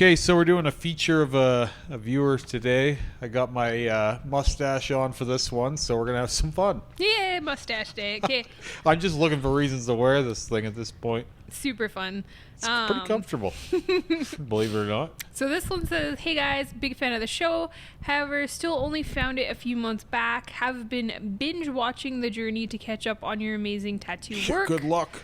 Okay, so we're doing a feature of a viewer today. I got my mustache on for this one, so we're going to have some fun. Yeah, mustache day. Okay. I'm just looking for reasons to wear this thing at this point. Super fun. It's pretty comfortable, believe it or not. So this one says, hey guys, big fan of the show. However, still only found it a few months back. Have been binge watching the journey to catch up on your amazing tattoo work. Good luck.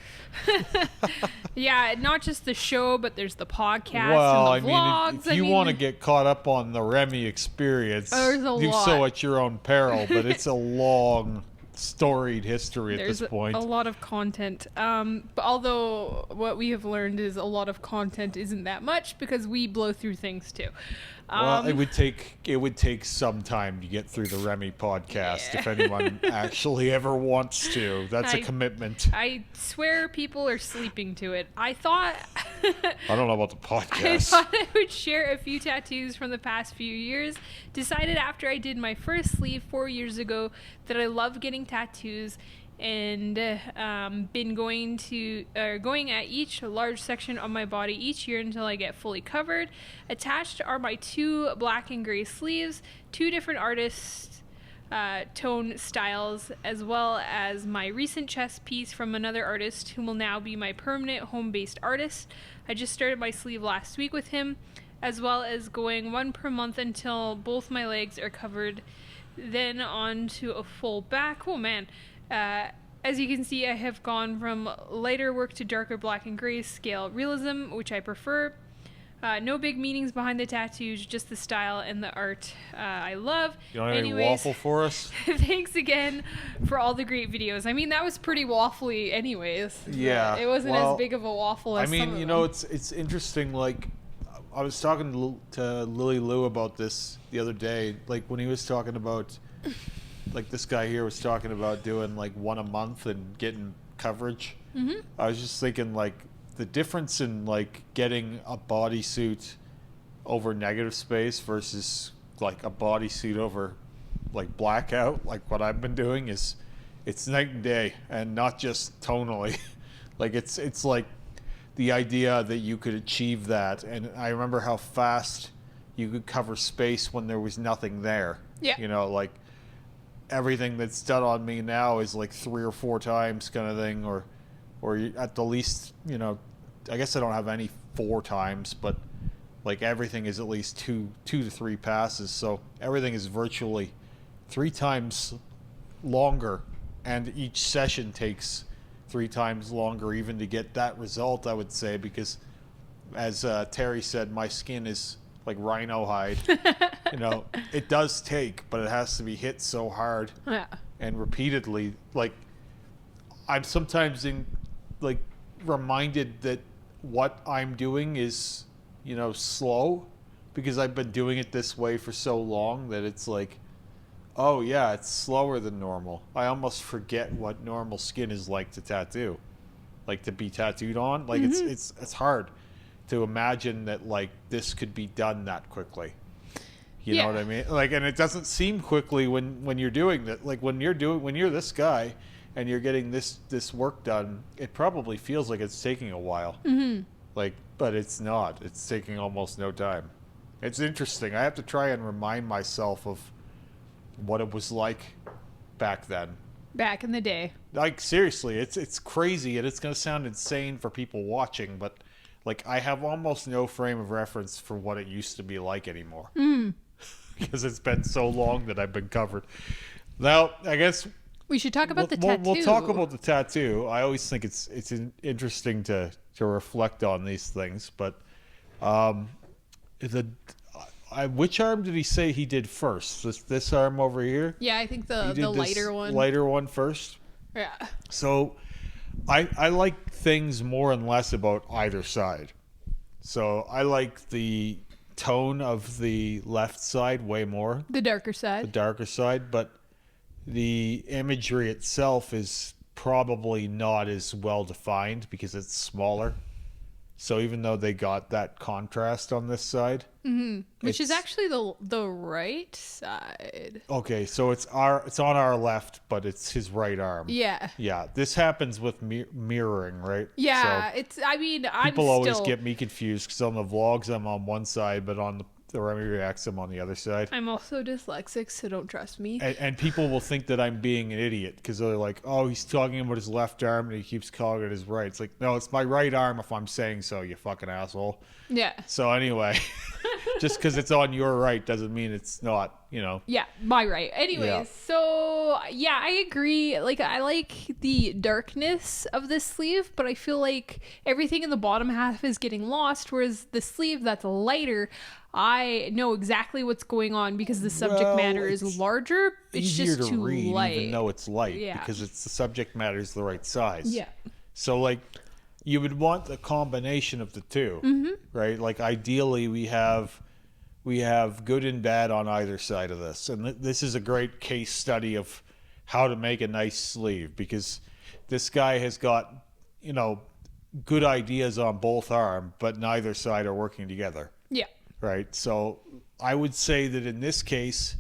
Yeah, not just the show, but there's the podcast Well, and the vlogs. if you want to get caught up on the Remy experience, There's a do lot. so at your own peril, but it's a long, storied history at There's this point. a lot of content. But although what we have learned is a lot of content isn't that much because we blow through things too. Well, it would take some time to get through the Remy podcast if anyone actually ever wants to. That's a commitment. I swear people are sleeping to it. I thought I don't know about the I podcast. thought I would share a few tattoos from the past few years. Decided after I did my first sleeve 4 years ago that I love getting tattoos and been going at each large section of my body each year until I get fully covered. Attached are my 2 black and gray sleeves, 2 different artists tone styles, as well as my recent chest piece from another artist who will now be my permanent home-based artist. I just started my sleeve last week with him, as well as going 1 per month until both my legs are covered, then on to a full back. Oh man. As you can see, I have gone from lighter work to darker black and gray scale realism, which I prefer. No big meanings behind the tattoos, just the style and the art I love. You want any waffle for us? Thanks again for all the great videos. I mean, that was pretty waffly anyways. Yeah. It wasn't as big of a waffle as some of them. It's interesting. Like, I was talking to Lily Lou about this the other day. Like, when he was talking about... like this guy here was talking about doing like 1 a month and getting coverage. Mm-hmm. I was just thinking like the difference in like getting a bodysuit over negative space versus like a bodysuit over like blackout, like what I've been doing it's night and day, and not just tonally. Like it's like the idea that you could achieve that, and I remember how fast you could cover space when there was nothing there. Yeah. You know, like everything that's done on me now is like 3 or 4 times kind of thing, or at the least, you know, I guess I don't have any 4 times, but like everything is at least 2 to 3 passes, so everything is virtually 3 times longer, and each session takes 3 times longer even to get that result, I would say, because as Terry said, my skin is like rhino hide. You know, it does take, but it has to be hit so hard and repeatedly. Like, I'm sometimes reminded that what I'm doing is, you know, slow, because I've been doing it this way for so long that it's like, oh yeah, it's slower than normal. I almost forget what normal skin is like to tattoo, like to be tattooed on. Like it's hard to imagine that like this could be done that quickly. You know what I mean? Like, and it doesn't seem quickly when you're doing that. Like when you're this guy and you're getting this work done, it probably feels like it's taking a while. Mm-hmm. Like, but it's not. It's taking almost no time. It's interesting. I have to try and remind myself of what it was like back then. Back in the day. Like, seriously, it's crazy, and it's going to sound insane for people watching, but like, I have almost no frame of reference for what it used to be like anymore. Because it's been so long that I've been covered. Now, I guess we should talk about the tattoo. We'll talk about the tattoo. I always think it's interesting to reflect on these things. But which arm did he say he did first? This arm over here? Yeah, I think the lighter one. Lighter one first? Yeah. So I like things more and less about either side. So I like the tone of the left side way more. The darker side. But the imagery itself is probably not as well defined because it's smaller. So even though they got that contrast on this side, Which is actually the right side. Okay, so it's on our left, but it's his right arm. Yeah. Yeah, this happens with mirroring, right? Yeah, So I'm people always still, get me confused because on the vlogs I'm on one side, but on the Remy Reacts I'm on the other side. I'm also dyslexic, so don't trust me. And people will think that I'm being an idiot because they're like, oh, he's talking about his left arm and he keeps calling it his right. It's like, no, it's my right arm if I'm saying so, you fucking asshole. Yeah. So anyway, just because it's on your right doesn't mean it's not, Yeah, my right. Anyways, Yeah. so yeah, I agree. Like, I like the darkness of this sleeve, but I feel like everything in the bottom half is getting lost, whereas the sleeve that's lighter, I know exactly what's going on because the subject matter is it's larger. It's easier just to too read, light. even though it's light, Yeah. because it's the subject matter is the right size. Yeah. So like, you would want the combination of the two, right? Like ideally, we have good and bad on either side of this, and this is a great case study of how to make a nice sleeve because this guy has got good ideas on both arms, but neither side are working together. Yeah. Right. So I would say that in this case,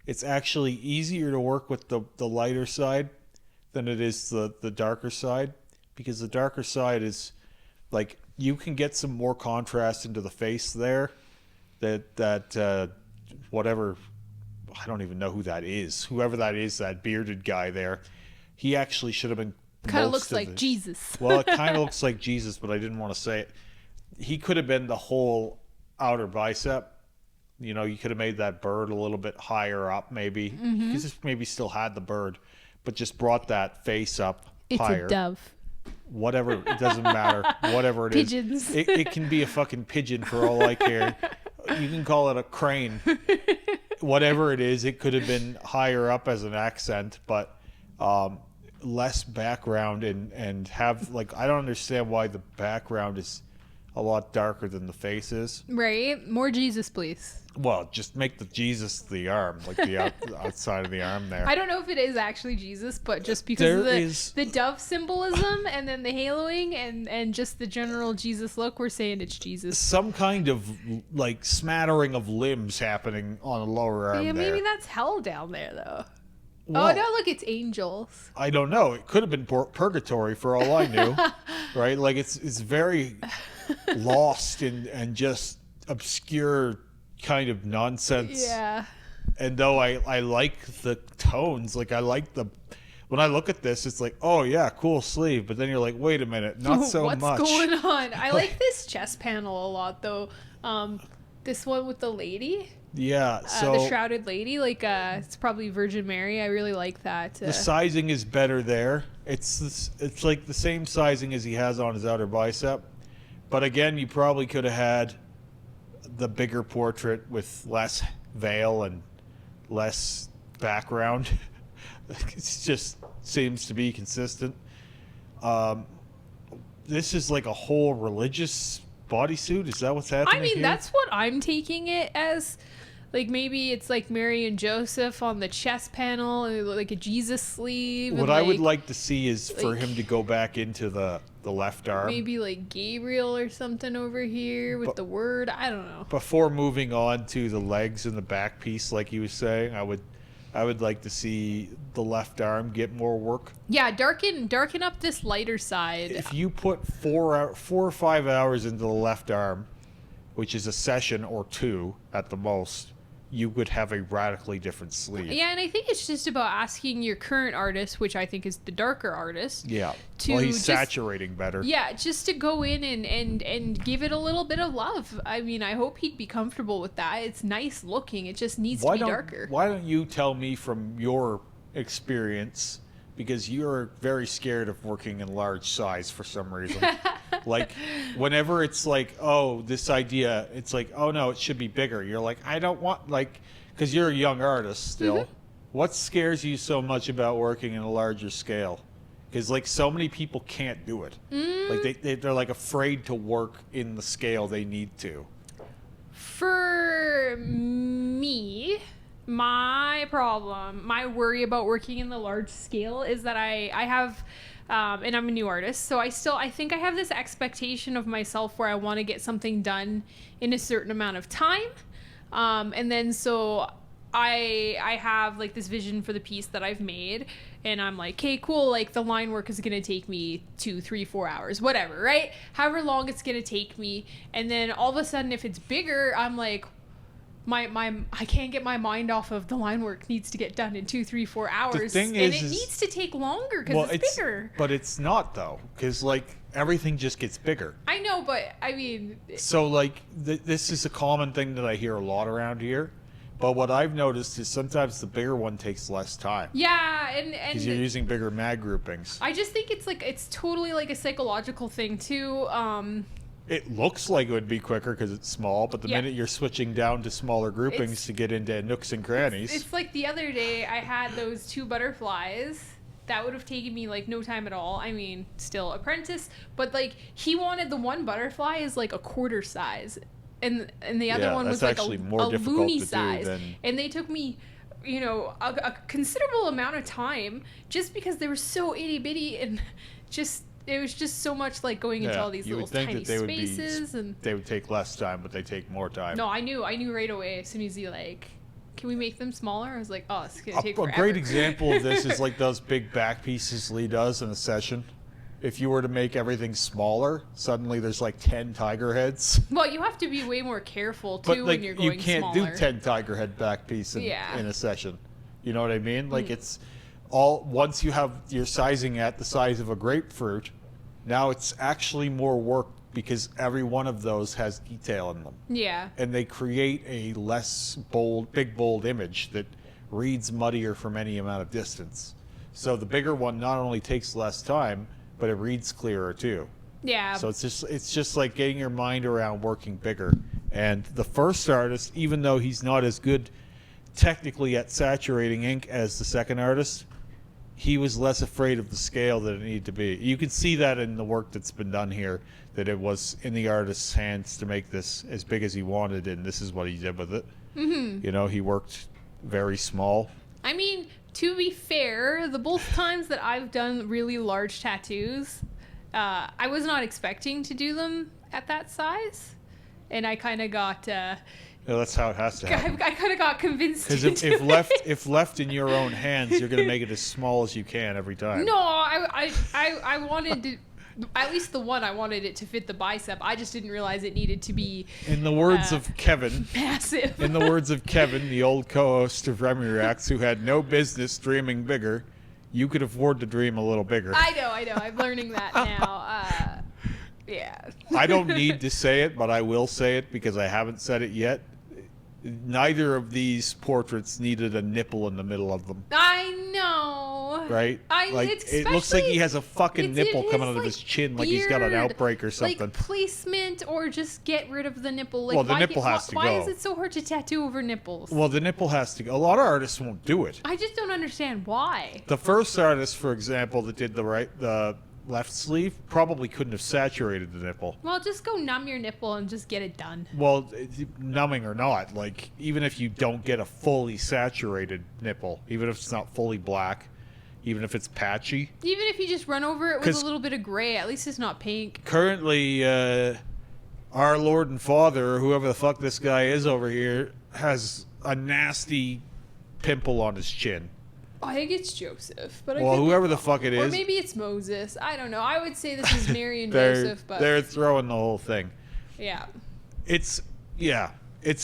it's actually easier to work with the lighter side than it is the darker side, because the darker side is like you can get some more contrast into the face there. That whatever, I don't even know who that is. Whoever that is, that bearded guy there, he actually should have been. Kind of looks like Jesus. Well, it kind of looks like Jesus, but I didn't want to say it. He could have been the whole outer bicep. You could have made that bird a little bit higher up, maybe. Because maybe still had the bird, but just brought that face up higher. It's a dove. Whatever, it doesn't matter. Whatever it Pigeons. is. It can be a fucking pigeon for all I care. You can call it a crane. Whatever it is, it could have been higher up as an accent, but less background and have, like, I don't understand why the background is a lot darker than the face is. Right? More Jesus, please. Well, just make the Jesus the arm, like the outside of the arm there. I don't know if it is actually Jesus, but just because of the dove symbolism and then the haloing and just the general Jesus look, we're saying it's Jesus. Some kind of like smattering of limbs happening on a lower arm. Yeah, there. maybe that's hell down there though. Well, oh no, look, it's angels. I don't know. It could have been purgatory for all I knew, right? Like it's very lost and just obscure kind of nonsense. Yeah. And though I like the tones, like I like when I look at this, it's like, oh yeah, cool sleeve. But then you're like, wait a minute, not so much. What's going on? I like this chest panel a lot though. This one with the lady. Yeah, so the shrouded lady, like it's probably Virgin Mary. I really like that. The sizing is better there. It's like the same sizing as he has on his outer bicep, but again, you probably could have had the bigger portrait with less veil and less background. It just seems to be consistent. This is like a whole religious bodysuit. Is that what's happening? I mean, here? that's what I'm taking it as. Like maybe it's like Mary and Joseph on the chest panel, like a Jesus sleeve. What I would like to see is for him to go back into the left arm. Maybe like Gabriel or something over here with the word. I don't know. Before moving on to the legs and the back piece, like he was saying, I would like to see the left arm get more work. Yeah, darken up this lighter side. If you put 4 or 5 hours into the left arm, which is a session or 2 at the most, you would have a radically different sleeve. Yeah, and I think it's just about asking your current artist, which I think is the darker artist. Yeah. To he's saturating better. Yeah, just to go in and give it a little bit of love. I mean, I hope he'd be comfortable with that. It's nice looking. It just needs to be darker. Why don't you tell me from your experience, because you're very scared of working in large size for some reason. Like, whenever it's like, oh, this idea, it's like, oh, no, it should be bigger. You're like, I don't want, like, because you're a young artist still. Mm-hmm. What scares you so much about working in a larger scale? Because, like, so many people can't do it. Like, they're, like, afraid to work in the scale they need to. For me, My problem, my worry about working in the large scale is that I have, and I'm a new artist, so I think I have this expectation of myself where I want to get something done in a certain amount of time. And then so I have like this vision for the piece that I've made, and I'm like, okay, cool, like the line work is gonna take me 2, 3, 4 hours, whatever, right? However long it's gonna take me. And then all of a sudden, if it's bigger, I'm like, I can't get my mind off of the line work needs to get done in 2, 3, 4 hours. The thing and is, it needs to take longer because it's bigger. But it's not though, because like everything just gets bigger. I know, but I mean, So like this is a common thing that I hear a lot around here. But what I've noticed is sometimes the bigger one takes less time. yeah, and Because you're using bigger mag groupings. I just think it's totally like a psychological thing too. It looks like it would be quicker because it's small, but the Yeah. minute you're switching down to smaller groupings It's- to get into nooks and crannies, It's like the other day I had those 2 butterflies. That would have taken me like no time at all. I mean, still apprentice, but like he wanted the one butterfly is like a quarter size, and the other Yeah, one was that's like actually a more difficult loony to do size, than- and they took me, you know, a considerable amount of time just because they were so itty bitty and just. It was just so much like going into all these you little would think tiny that they would spaces and they would take less time, but they take more time. no, I knew right away as soon as he like, can we make them smaller? I was like, oh, it's gonna take A forever. great example of this is like those big back pieces Lee does in a session. If you were to make everything smaller, suddenly there's like 10 tiger heads. Well, you have to be way more careful too But like when you're going you can't smaller. do 10 tiger head back piece in Yeah. a session. You know what I mean? Like it's all once you have your sizing at the size of a grapefruit, now it's actually more work because every one of those has detail in them. Yeah. And they create a less bold image that reads muddier from any amount of distance. So the bigger one not only takes less time, but it reads clearer too. Yeah. So it's just like getting your mind around working bigger. And the first artist, even though he's not as good technically at saturating ink as the second artist, he was less afraid of the scale that it needed to be. You can see that in the work that's been done here, that it was in the artist's hands to make this as big as he wanted, and this is what he did with it. Mm-hmm. You know, he worked very small. I mean, to be fair, the both times that I've done really large tattoos, I was not expecting to do them at that size, and I kind of got. Yeah, that's how it has to happen. I kind of got convinced. Because if left in your own hands, you're going to make it as small as you can every time. No, I wanted to. At least the one I wanted it to fit the bicep. I just didn't realize it needed to be In the words of Kevin, massive. in the words of Kevin, the old co-host of Remy Reacts, who had no business dreaming bigger, you could afford to dream a little bigger. I know. I'm learning that now. Yeah. I don't need to say it, but I will say it because I haven't said it yet. Neither of these portraits needed a nipple in the middle of them. I know. Right? It looks like he has a fucking it's in nipple coming his, out of his chin, like he's got an beard, outbreak or something. Like placement, or just get rid of the nipple. Like, Well, the why nipple has to why go. is it so hard to tattoo over nipples? Well, the nipple has to go. A lot of artists won't do it. I just don't understand why. The first artist, for example, that did the left sleeve probably couldn't have saturated the nipple. Well, just go numb your nipple and just get it done. Well, numbing or not, like even if you don't get a fully saturated nipple, even if it's not fully black, even if it's patchy. Even if you just run over it with 'Cause a little bit of gray, at least it's not pink. Currently, our Lord and Father, or whoever the fuck this guy is over here, has a nasty pimple on his chin. I think it's Joseph, but Well, whoever the fuck it or is, maybe it's Moses. I don't know. I would say this is Mary and they're Joseph, but they're throwing the whole thing. yeah. It's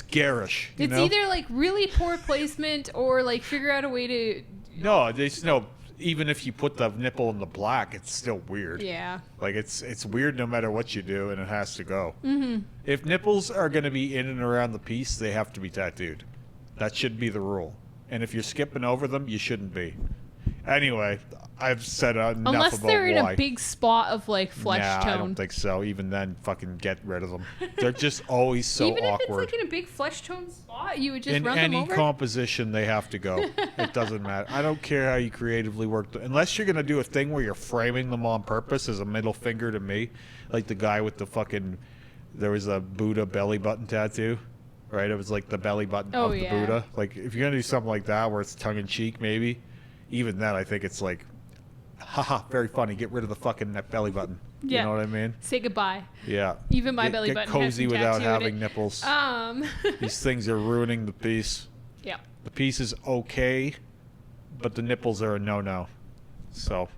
garish. You It's know? either like really poor placement or like figure out a way to. No, there's no. Even if you put the nipple in the black, it's still weird. Yeah. Like it's weird no matter what you do, and it has to go. Mm-hmm. If nipples are going to be in and around the piece, they have to be tattooed. That should be the rule. And if you're skipping over them, you shouldn't be. Anyway, I've said enough Unless about they're in why. a big spot of like flesh Nah, tone. I don't think so. Even then, fucking get rid of them. They're just always so Even if awkward. it's like in a big flesh tone spot, you would just In run them any over. composition, they have to go. It doesn't matter. I don't care how you creatively work. Unless you're going to do a thing where you're framing them on purpose as a middle finger to me, like the guy with the fucking, there was a Buddha belly button tattoo, right? It was like the belly button Oh, of the yeah. Buddha. Like, if you're gonna do something like that where it's tongue in cheek, maybe, even then, I think it's like, haha, very funny. Get rid of the fucking belly button. Yeah. You know what I mean? Say goodbye. Yeah. Even my belly get button cozy has some without tattoo in having it. nipples. These things are ruining the piece. Yeah. The piece is okay, but the nipples are a no-no. So